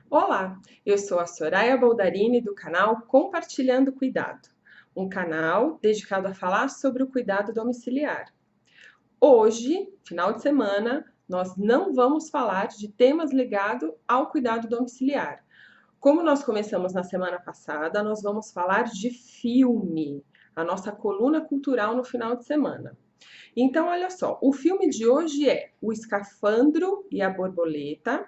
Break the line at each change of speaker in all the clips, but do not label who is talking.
Olá, eu sou a Soraya Baldarini do canal Compartilhando Cuidado, um canal dedicado a falar sobre o cuidado domiciliar. Hoje, final de semana, nós não vamos falar de temas ligados ao cuidado domiciliar. Como nós começamos na semana passada, nós vamos falar de filme, a nossa coluna cultural no final de semana. Então, olha só, o filme de hoje é O Escafandro e a Borboleta.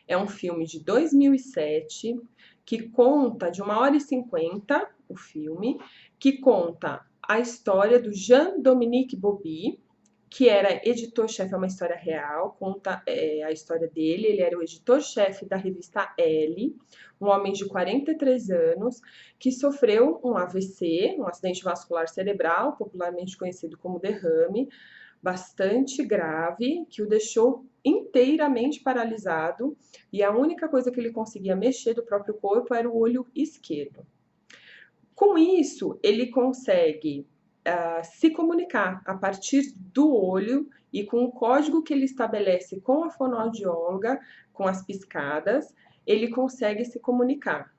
É um filme de 2007 que conta de 1h50, o filme, que conta a história do Jean-Dominique Bauby, que era editor-chefe, é uma história real, conta a história dele. Ele era o editor-chefe da revista Elle, um homem de 43 anos, que sofreu um AVC, um acidente vascular cerebral, popularmente conhecido como derrame, bastante grave, que o deixou inteiramente paralisado, e a única coisa que ele conseguia mexer do próprio corpo era o olho esquerdo. Com isso, ele consegue se comunicar a partir do olho e com o código que ele estabelece com a fonoaudióloga, com as piscadas, ele consegue se comunicar.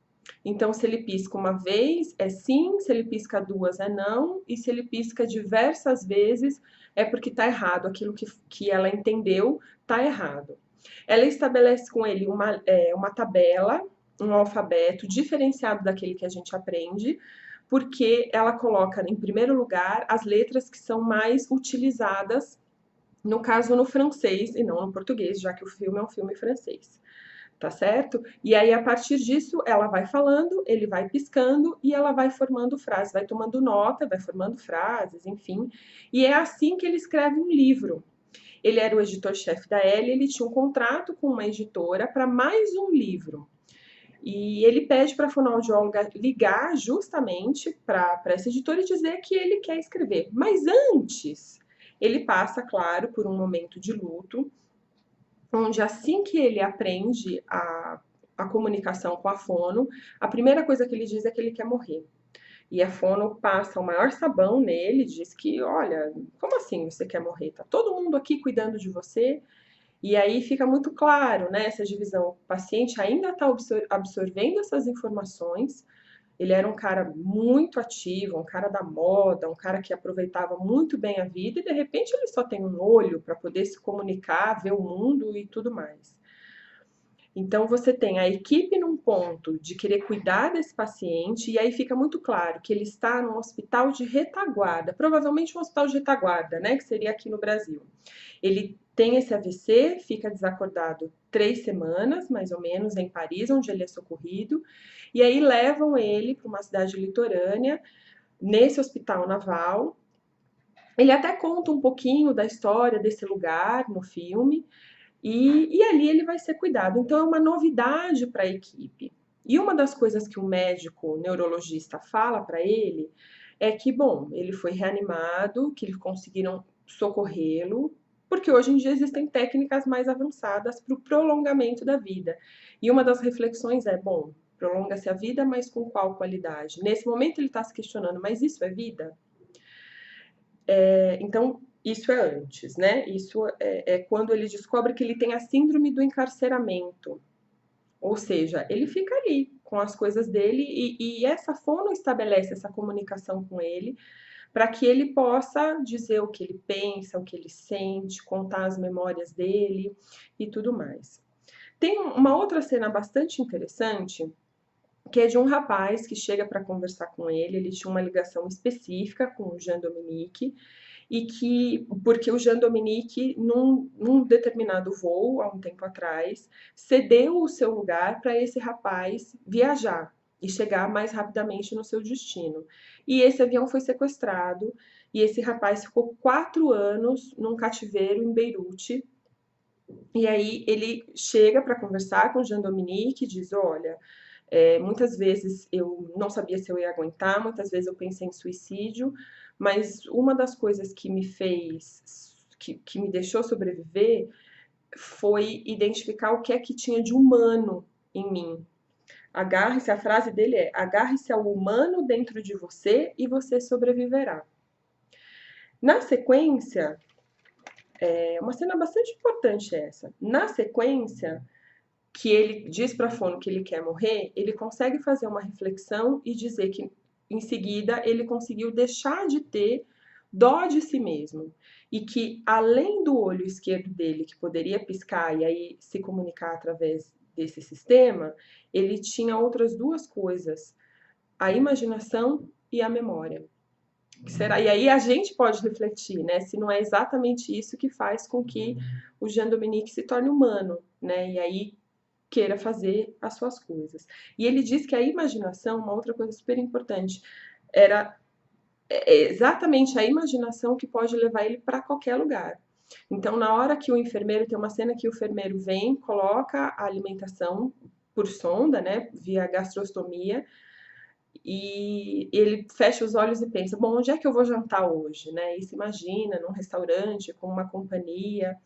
Então, se ele pisca uma vez, é sim, se ele pisca duas, é não, e se ele pisca diversas vezes, é porque está errado, aquilo que ela entendeu está errado. Ela estabelece com ele uma tabela, um alfabeto diferenciado daquele que a gente aprende, porque ela coloca em primeiro lugar as letras que são mais utilizadas, no caso no francês e não no português, já que o filme é um filme francês. Tá certo? E aí, a partir disso, ela vai falando, ele vai piscando e ela vai formando frases, vai tomando nota, vai formando frases, enfim. E é assim que ele escreve um livro. Ele era o editor-chefe da Elle, ele tinha um contrato com uma editora para mais um livro. E ele pede para a fonoaudióloga ligar justamente para essa editora e dizer que ele quer escrever. Mas antes, ele passa, claro, por um momento de luto, onde assim que ele aprende a comunicação com a fono, a primeira coisa que ele diz é que ele quer morrer. E a fono passa o maior sabão nele, diz que, olha, como assim você quer morrer? Tá todo mundo aqui cuidando de você. E aí fica muito claro, né, essa divisão. O paciente ainda está absorvendo essas informações. Ele era um cara muito ativo, um cara da moda, um cara que aproveitava muito bem a vida e de repente ele só tem um olho para poder se comunicar, ver o mundo e tudo mais. Então você tem a equipe num ponto de querer cuidar desse paciente, e aí fica muito claro que ele está num hospital de retaguarda, provavelmente um hospital de retaguarda, né, que seria aqui no Brasil. Ele tem esse AVC, fica desacordado 3 semanas, mais ou menos, em Paris, onde ele é socorrido, e aí levam ele para uma cidade litorânea, nesse hospital naval. Ele até conta um pouquinho da história desse lugar no filme, e ali ele vai ser cuidado. Então é uma novidade para a equipe. E uma das coisas que o médico neurologista fala para ele é que, bom, ele foi reanimado, que eles conseguiram socorrê-lo, porque hoje em dia existem técnicas mais avançadas para o prolongamento da vida. E uma das reflexões é, bom, prolonga-se a vida, mas com qual qualidade? Nesse momento ele está se questionando, mas isso é vida? Então, isso é antes, né? Isso é quando ele descobre que ele tem a síndrome do encarceramento. Ou seja, ele fica ali com as coisas dele e essa fono estabelece essa comunicação com ele para que ele possa dizer o que ele pensa, o que ele sente, contar as memórias dele e tudo mais. Tem uma outra cena bastante interessante, que é de um rapaz que chega para conversar com ele. Ele tinha uma ligação específica com o Jean Dominique, e que, porque o Jean Dominique, num determinado voo, há um tempo atrás, cedeu o seu lugar para esse rapaz viajar e chegar mais rapidamente no seu destino. E esse avião foi sequestrado, e esse rapaz ficou 4 anos num cativeiro em Beirute. E aí ele chega para conversar com o Jean Dominique e diz: olha, muitas vezes eu não sabia se eu ia aguentar, muitas vezes eu pensei em suicídio, mas uma das coisas que me fez, que me deixou sobreviver, foi identificar o que é que tinha de humano em mim. Agarre-se, a frase dele é: agarre-se ao humano dentro de você e você sobreviverá. Na sequência, é uma cena bastante importante essa. Na sequência, que ele diz para a fono que ele quer morrer, ele consegue fazer uma reflexão e dizer que, em seguida, ele conseguiu deixar de ter dó de si mesmo. E que, além do olho esquerdo dele, que poderia piscar e aí se comunicar através desse sistema, ele tinha outras duas coisas: a imaginação e a memória. Será? E aí a gente pode refletir, né? Se não é exatamente isso que faz com que o Jean-Dominique se torne humano, né? E aí queira fazer as suas coisas. E ele diz que a imaginação, uma outra coisa super importante, era exatamente a imaginação que pode levar ele para qualquer lugar. Então, na hora que o enfermeiro, tem uma cena que o enfermeiro vem, coloca a alimentação por sonda, né, via gastrostomia, e ele fecha os olhos e pensa, bom, onde é que eu vou jantar hoje, né? E se imagina num restaurante com uma companhia.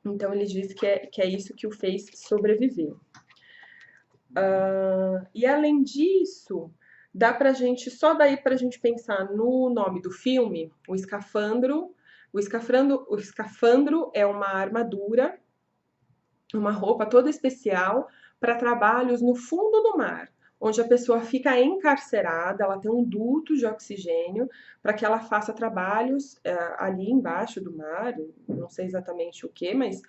Então ele diz que é isso que o fez sobreviver. E além disso, dá pra gente, só daí pra gente pensar no nome do filme, o escafandro. O escafandro é uma armadura, uma roupa toda especial para trabalhos no fundo do mar, onde a pessoa fica encarcerada, ela tem um duto de oxigênio para que ela faça trabalhos ali embaixo do mar, não sei exatamente o que, mas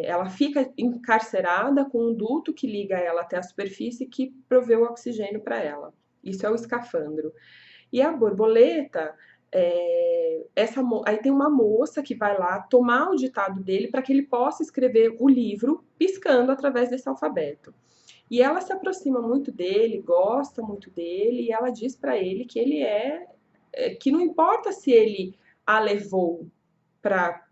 ela fica encarcerada com um duto que liga ela até a superfície que provê o oxigênio para ela. Isso é o escafandro. E a borboleta, aí tem uma moça que vai lá tomar o ditado dele para que ele possa escrever o livro piscando através desse alfabeto. E ela se aproxima muito dele, gosta muito dele, e ela diz para ele que ele que não importa se ele a levou para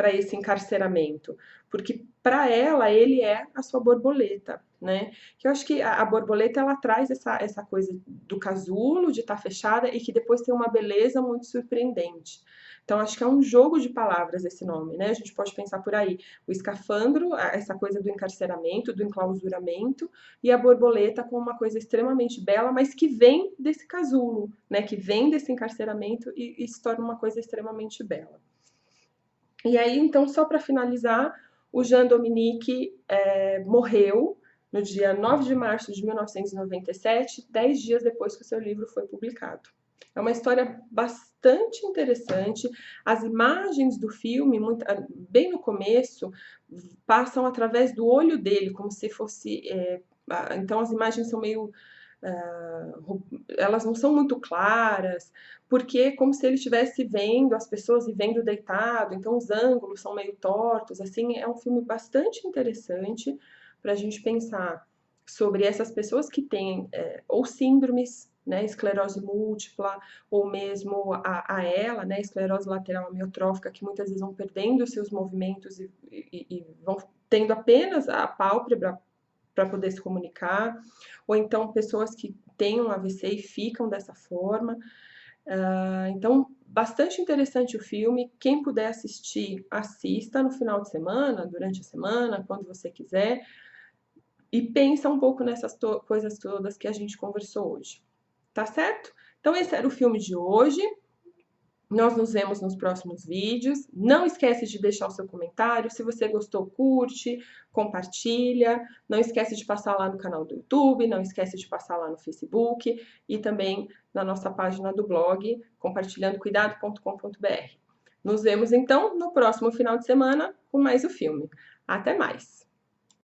esse encarceramento, porque para ela ele é a sua borboleta, né? Que eu acho que a borboleta ela traz essa coisa do casulo, de estar fechada e que depois tem uma beleza muito surpreendente. Então acho que é um jogo de palavras esse nome, né? A gente pode pensar por aí. O escafandro, essa coisa do encarceramento, do enclausuramento, e a borboleta como uma coisa extremamente bela, mas que vem desse casulo, né? Que vem desse encarceramento e se torna uma coisa extremamente bela. E aí, então, só para finalizar, o Jean-Dominique morreu no dia 9 de março de 1997, 10 dias depois que o seu livro foi publicado. É uma história bastante interessante. As imagens do filme, bem no começo, passam através do olho dele, como se fosse. Então, as imagens são meio. Elas não são muito claras, porque é como se ele estivesse vendo as pessoas e vendo deitado, então os ângulos são meio tortos, assim, é um filme bastante interessante para a gente pensar sobre essas pessoas que têm ou síndromes, né, esclerose múltipla, ou mesmo a ela, né, esclerose lateral amiotrófica, que muitas vezes vão perdendo os seus movimentos e vão tendo apenas a pálpebra para poder se comunicar, ou então pessoas que têm um AVC e ficam dessa forma. Então, bastante interessante o filme. Quem puder assistir, assista no final de semana, durante a semana, quando você quiser, e pensa um pouco nessas coisas todas que a gente conversou hoje. Tá certo? Então, esse era o filme de hoje. Nós nos vemos nos próximos vídeos. Não esquece de deixar o seu comentário. Se você gostou, curte, compartilha. Não esquece de passar lá no canal do YouTube, não esquece de passar lá no Facebook e também na nossa página do blog compartilhandocuidado.com.br. Nos vemos então no próximo final de semana com mais o filme. Até mais!